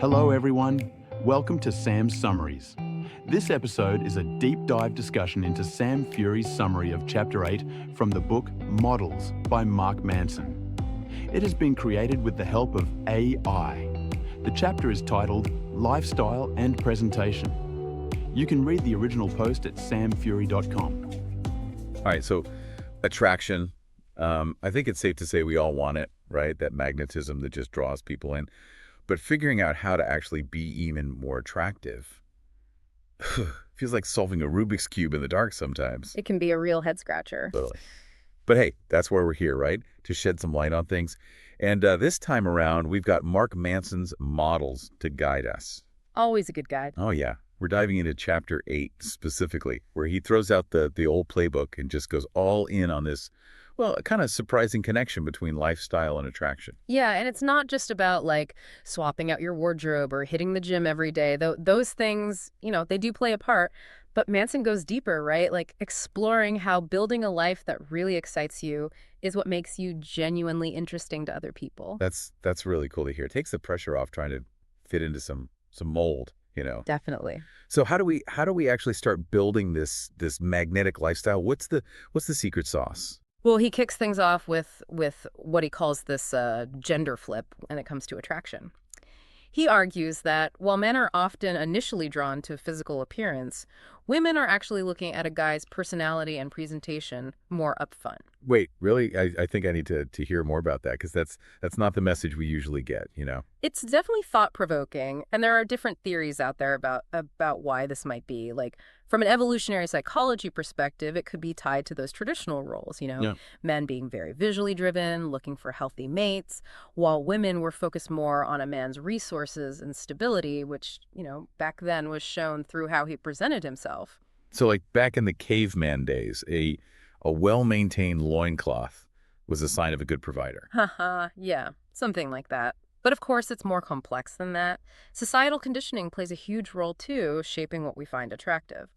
Hello, everyone. Welcome to Sam's Summaries. This episode is a deep dive discussion into Sam Fury's summary of Chapter 8 from the book Models by Mark Manson. It has been created with the help of AI. The chapter is titled Lifestyle and Presentation. You can read the original post at samfury.com. All right, so attraction. I think it's safe to say we all want it, right? That magnetism that just draws people in. But figuring out how to actually be even more attractive feels like solving a Rubik's Cube in the dark sometimes. It can be a real head scratcher. Totally. But hey, that's why we're here, right? To shed some light on things. And this time around, we've got Mark Manson's models to guide us. Always a good guide. Oh, yeah. We're diving into Chapter 8 specifically, where he throws out the old playbook and just goes all in on this, well, a kind of surprising connection between lifestyle and attraction. Yeah, and it's not just about like swapping out your wardrobe or hitting the gym every day. Those things, they do play a part. But Manson goes deeper, right? Like exploring how building a life that really excites you is what makes you genuinely interesting to other people. That's really cool to hear. It takes the pressure off trying to fit into some mold. Definitely. So how do we actually start building this magnetic lifestyle? What's the secret sauce? Well, he kicks things off with what he calls this gender flip when it comes to attraction. He argues that while men are often initially drawn to physical appearance, women are actually looking at a guy's personality and presentation more upfront. Wait, really? I think I need to hear more about that, because that's not the message we usually get, It's definitely thought-provoking, and there are different theories out there about why this might be. Like, from an evolutionary psychology perspective, it could be tied to those traditional roles, Yeah. men being very visually driven, looking for healthy mates, while women were focused more on a man's resources and stability, which, back then was shown through how he presented himself. So like back in the caveman days, a well-maintained loincloth was a sign of a good provider. Haha, yeah, something like that. But of course, it's more complex than that. Societal conditioning plays a huge role, too, shaping what we find attractive.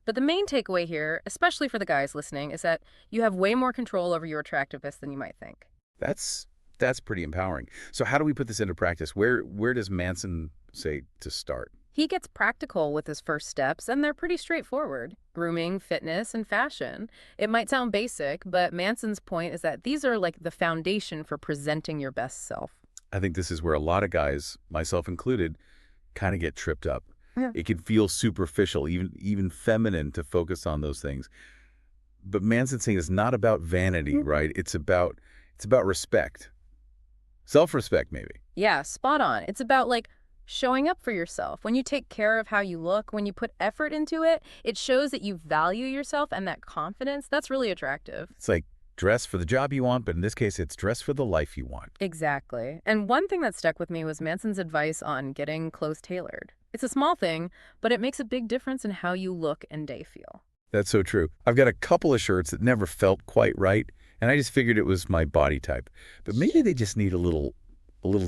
But the main takeaway here, especially for the guys listening, is that you have way more control over your attractiveness than you might think. That's pretty empowering. So how do we put this into practice? Where does Manson say to start? He gets practical with his first steps, and they're pretty straightforward. Grooming, fitness, and fashion. It might sound basic, but Manson's point is that these are like the foundation for presenting your best self. I think this is where a lot of guys, myself included, kind of get tripped up. Yeah. It can feel superficial, even feminine to focus on those things. But Manson's saying it's not about vanity, right? It's about respect. Self-respect, maybe. Yeah, spot on. It's about like showing up for yourself. When you take care of how you look, when you put effort into it, it shows that you value yourself, and that confidence, that's really attractive. It's like dress for the job you want, but in this case, it's dress for the life you want. Exactly. And one thing that stuck with me was Manson's advice on getting clothes tailored. It's a small thing, but it makes a big difference in how you look and day feel. That's so true. I've got a couple of shirts that never felt quite right, and I just figured it was my body type. But maybe they just need a little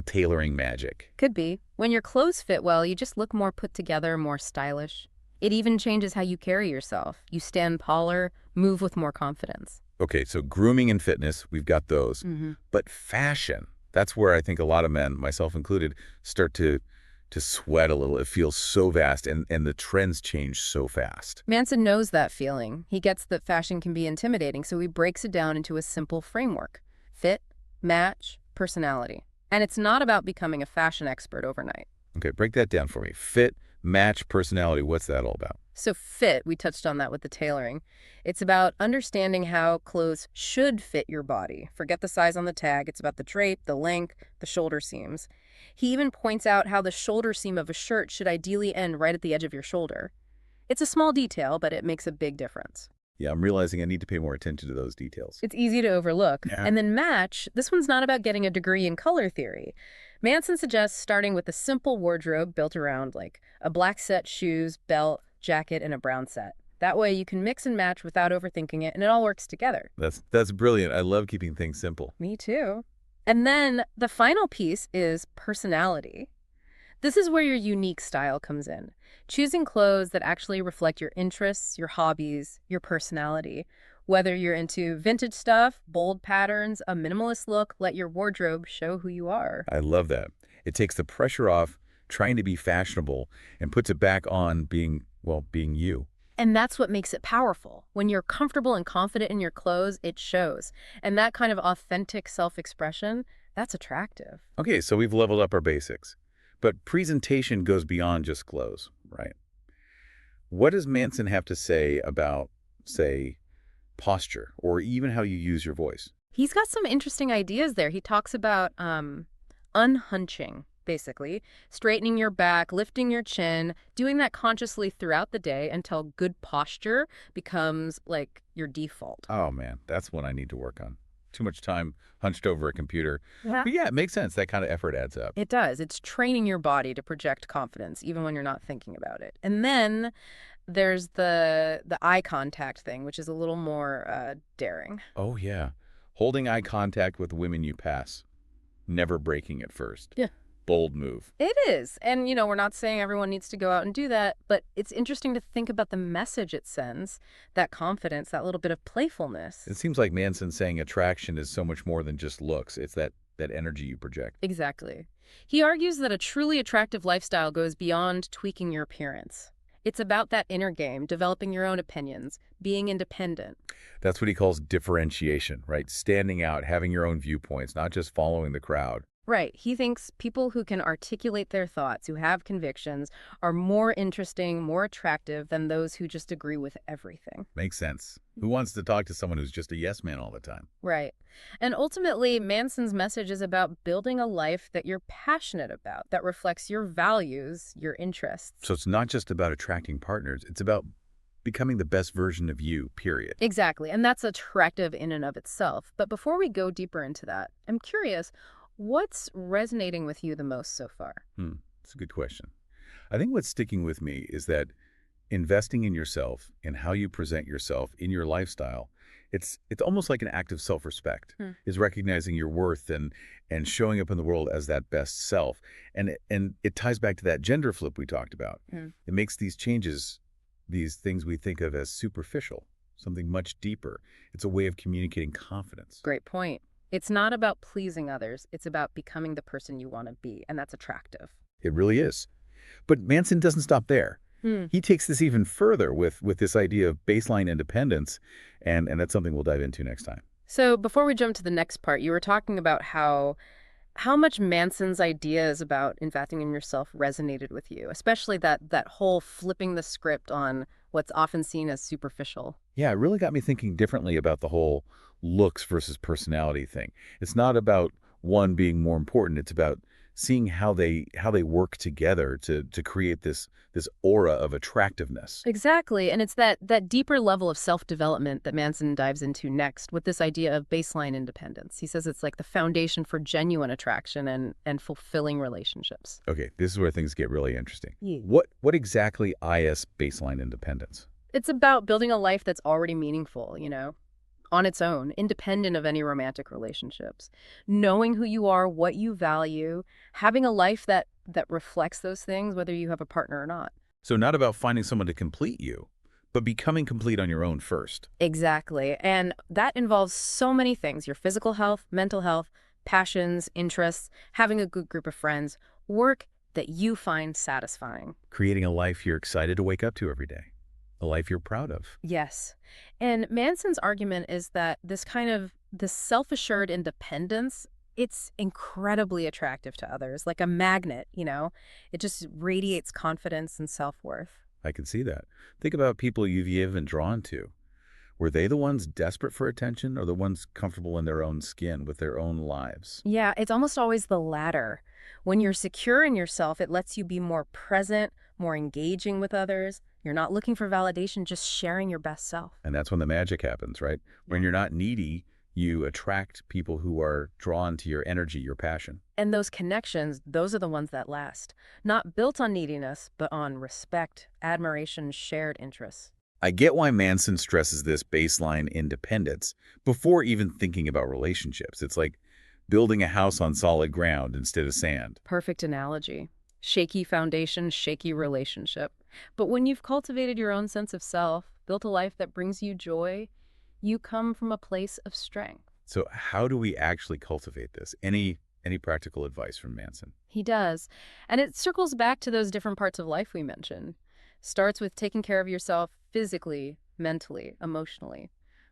tailoring magic. Could be. When your clothes fit well, you just look more put together, more stylish. It even changes how you carry yourself. You stand taller, move with more confidence. Okay, so grooming and fitness, we've got those. But fashion, that's where I think a lot of men, myself included, start to sweat a little. It feels so vast, and the trends change so fast. Manson knows that feeling. He gets that fashion can be intimidating, so he breaks it down into a simple framework. Fit, match, personality. And it's not about becoming a fashion expert overnight. Okay, break that down for me. Fit, match, personality, what's that all about? So fit, we touched on that with the tailoring. It's about understanding how clothes should fit your body. Forget the size on the tag. It's about the drape, the length, the shoulder seams. He even points out how the shoulder seam of a shirt should ideally end right at the edge of your shoulder. It's a small detail, but it makes a big difference. Yeah, I'm realizing I need to pay more attention to those details. It's easy to overlook. Yeah. And then match, this one's not about getting a degree in color theory. Manson suggests starting with a simple wardrobe built around like a black set, shoes, belt, jacket, and a brown set. That way you can mix and match without overthinking it, and it all works together. That's brilliant. I love keeping things simple. Me too. And then the final piece is personality. This is where your unique style comes in. Choosing clothes that actually reflect your interests, your hobbies, your personality. Whether you're into vintage stuff, bold patterns, a minimalist look, let your wardrobe show who you are. I love that. It takes the pressure off trying to be fashionable, and puts it back on being, well, being you. And that's what makes it powerful. When you're comfortable and confident in your clothes, it shows. And that kind of authentic self-expression, that's attractive. Okay, so we've leveled up our basics. But presentation goes beyond just clothes, right? What does Manson have to say about, say, posture, or even how you use your voice? He's got some interesting ideas there. He talks about unhunching, basically, straightening your back, lifting your chin, doing that consciously throughout the day until good posture becomes like your default. Oh man, that's one I need to work on. Too much time hunched over a computer. Yeah. But yeah, it makes sense. That kind of effort adds up. It does. It's training your body to project confidence, even when you're not thinking about it. And then there's the eye contact thing, which is a little more daring. Oh yeah. Holding eye contact with women you pass. Never breaking it first. Yeah. Bold move. It is. And, we're not saying everyone needs to go out and do that, but it's interesting to think about the message it sends, that confidence, that little bit of playfulness. It seems like Manson's saying attraction is so much more than just looks. It's that energy you project. Exactly. He argues that a truly attractive lifestyle goes beyond tweaking your appearance. It's about that inner game, developing your own opinions, being independent. That's what he calls differentiation, right? Standing out, having your own viewpoints, not just following the crowd. Right. He thinks people who can articulate their thoughts, who have convictions, are more interesting, more attractive than those who just agree with everything. Makes sense. Who wants to talk to someone who's just a yes man all the time? Right. And ultimately, Manson's message is about building a life that you're passionate about, that reflects your values, your interests. So it's not just about attracting partners. It's about becoming the best version of you, period. Exactly. And that's attractive in and of itself. But before we go deeper into that, I'm curious, what's resonating with you the most so far? It's a good question. I think what's sticking with me is that investing in yourself and how you present yourself in your lifestyle, it's almost like an act of self-respect, is recognizing your worth and showing up in the world as that best self. And it ties back to that gender flip we talked about. It makes these changes, these things we think of as superficial, something much deeper. It's a way of communicating confidence. Great point. It's not about pleasing others. It's about becoming the person you want to be, and that's attractive. It really is. But Manson doesn't stop there. He takes this even further with this idea of baseline independence, and that's something we'll dive into next time. So before we jump to the next part, you were talking about how much Manson's ideas about investing in yourself resonated with you, especially that whole flipping the script on what's often seen as superficial. Yeah, it really got me thinking differently about the whole looks versus personality thing. It's not about one being more important. It's about seeing how they work together to create this aura of attractiveness. Exactly. And it's that deeper level of self-development that Manson dives into next with this idea of baseline independence. He says it's like the foundation for genuine attraction and fulfilling relationships. Okay, this is where things get really interesting. Yeah. What exactly is baseline independence? It's about building a life that's already meaningful, on its own, independent of any romantic relationships. Knowing who you are, what you value, having a life that reflects those things, whether you have a partner or not. So not about finding someone to complete you, but becoming complete on your own first. Exactly. And that involves so many things: your physical health, mental health, passions, interests, having a good group of friends, work that you find satisfying. Creating a life you're excited to wake up to every day. A life you're proud of. Yes. And Manson's argument is that this self-assured independence, it's incredibly attractive to others, like a magnet, It just radiates confidence and self-worth. I can see that. Think about people you've even drawn to. Were they the ones desperate for attention, or the ones comfortable in their own skin with their own lives? Yeah, it's almost always the latter. When you're secure in yourself, it lets you be more present, more engaging with others. You're not looking for validation, just sharing your best self. And that's when the magic happens, right? When you're not needy, you attract people who are drawn to your energy, your passion. And those connections, those are the ones that last. Not built on neediness, but on respect, admiration, shared interests. I get why Manson stresses this baseline independence before even thinking about relationships. It's like building a house on solid ground instead of sand. Perfect analogy. Shaky foundation, shaky relationship. But when you've cultivated your own sense of self, built a life that brings you joy, you come from a place of strength. So how do we actually cultivate this? Any Any practical advice from Manson? He does. And it circles back to those different parts of life we mentioned. Starts with taking care of yourself physically, mentally, emotionally,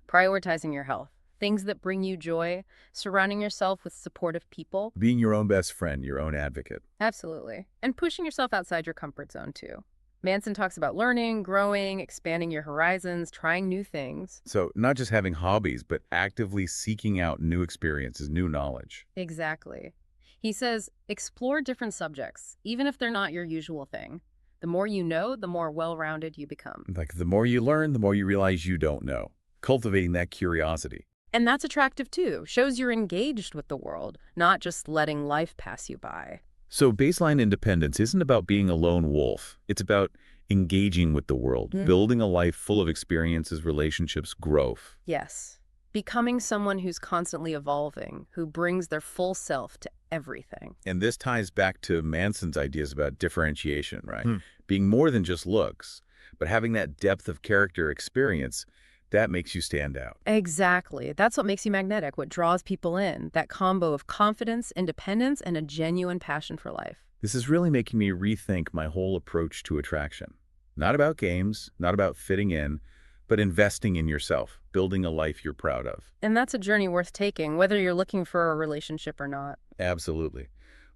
prioritizing your health, things that bring you joy, surrounding yourself with supportive people. Being your own best friend, your own advocate. Absolutely. And pushing yourself outside your comfort zone, too. Manson talks about learning, growing, expanding your horizons, trying new things. So not just having hobbies, but actively seeking out new experiences, new knowledge. Exactly. He says, explore different subjects, even if they're not your usual thing. The more you know, the more well-rounded you become. Like the more you learn, the more you realize you don't know. Cultivating that curiosity. And that's attractive, too. Shows you're engaged with the world, not just letting life pass you by. So baseline independence isn't about being a lone wolf. It's about engaging with the world, building a life full of experiences, relationships, growth. Yes. Becoming someone who's constantly evolving, who brings their full self to everything. And this ties back to Manson's ideas about differentiation, right? Being more than just looks, but having that depth of character experience that makes you stand out. Exactly. That's what makes you magnetic, what draws people in, that combo of confidence, independence, and a genuine passion for life. This is really making me rethink my whole approach to attraction. Not about games, not about fitting in, but investing in yourself, building a life you're proud of. And that's a journey worth taking, whether you're looking for a relationship or not. Absolutely.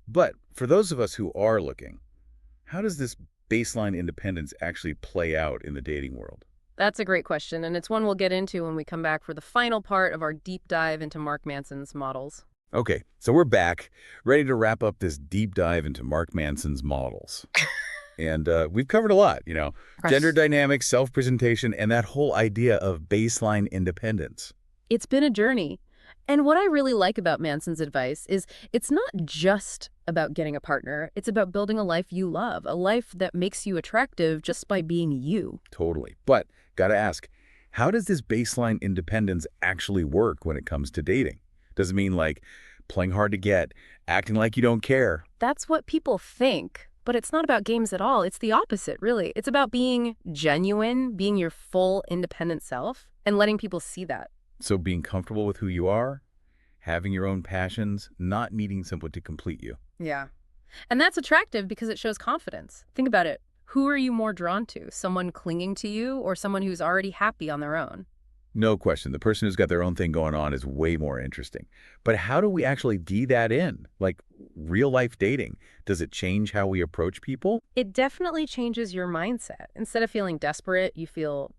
But for those of us who are looking, how does this baseline independence actually play out in the dating world? That's a great question, and it's one we'll get into when we come back for the final part of our deep dive into Mark Manson's models. Okay, so we're back, ready to wrap up this deep dive into Mark Manson's models. And we've covered a lot, gender dynamics, self-presentation, and that whole idea of baseline independence. It's been a journey. And what I really like about Manson's advice is it's not just about getting a partner. It's about building a life you love, a life that makes you attractive just by being you. Totally. But gotta ask, how does this baseline independence actually work when it comes to dating? Does it mean like playing hard to get, acting like you don't care? That's what people think. But it's not about games at all. It's the opposite, really. It's about being genuine, being your full independent self, and letting people see that. So being comfortable with who you are, having your own passions, not needing someone to complete you. Yeah. And that's attractive because it shows confidence. Think about it. Who are you more drawn to? Someone clinging to you or someone who's already happy on their own? No question. The person who's got their own thing going on is way more interesting. But how do we actually do that in? Like real life dating? Does it change how we approach people? It definitely changes your mindset. Instead of feeling desperate, you feel,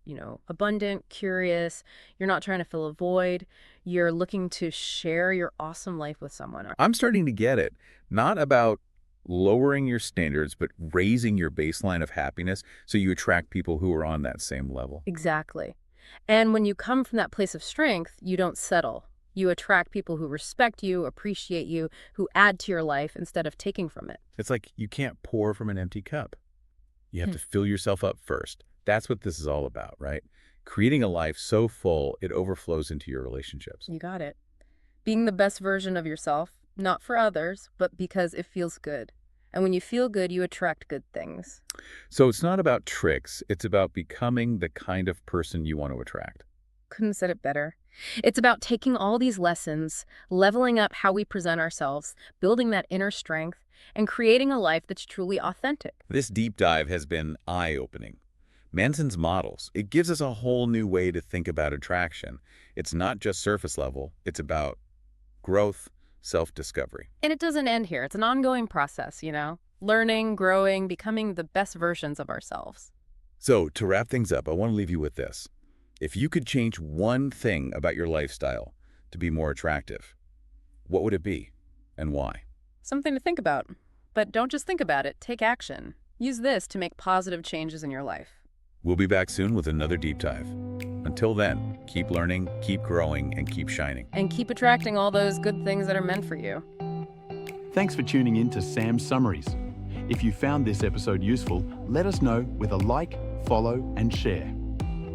abundant, curious. You're not trying to fill a void. You're looking to share your awesome life with someone. I'm starting to get it. Not about lowering your standards, but raising your baseline of happiness so you attract people who are on that same level. Exactly. And when you come from that place of strength, you don't settle. You attract people who respect you, appreciate you, who add to your life instead of taking from it. It's like you can't pour from an empty cup. You have to fill yourself up first. That's what this is all about, right? Creating a life so full it overflows into your relationships. You got it. Being the best version of yourself, not for others, but because it feels good. And when you feel good, you attract good things. So it's not about tricks. It's about becoming the kind of person you want to attract. Couldn't have said it better. It's about taking all these lessons, leveling up how we present ourselves, building that inner strength, and creating a life that's truly authentic. This deep dive has been eye-opening. Manson's models, it gives us a whole new way to think about attraction. It's not just surface level. It's about growth, self-discovery. And it doesn't end here. It's an ongoing process, learning, growing, becoming the best versions of ourselves. So to wrap things up, I want to leave you with this. If you could change one thing about your lifestyle to be more attractive, what would it be and why? Something to think about. But don't just think about it. Take action. Use this to make positive changes in your life. We'll be back soon with another deep dive. Until then, keep learning, keep growing, and keep shining. And keep attracting all those good things that are meant for you. Thanks for tuning in to Sam's Summaries. If you found this episode useful, let us know with a like, follow, and share.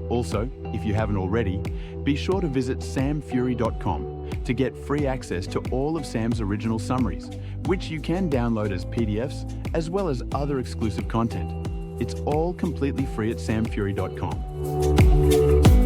Also, if you haven't already, be sure to visit samfury.com to get free access to all of Sam's original summaries, which you can download as PDFs, as well as other exclusive content. It's all completely free at samfury.com.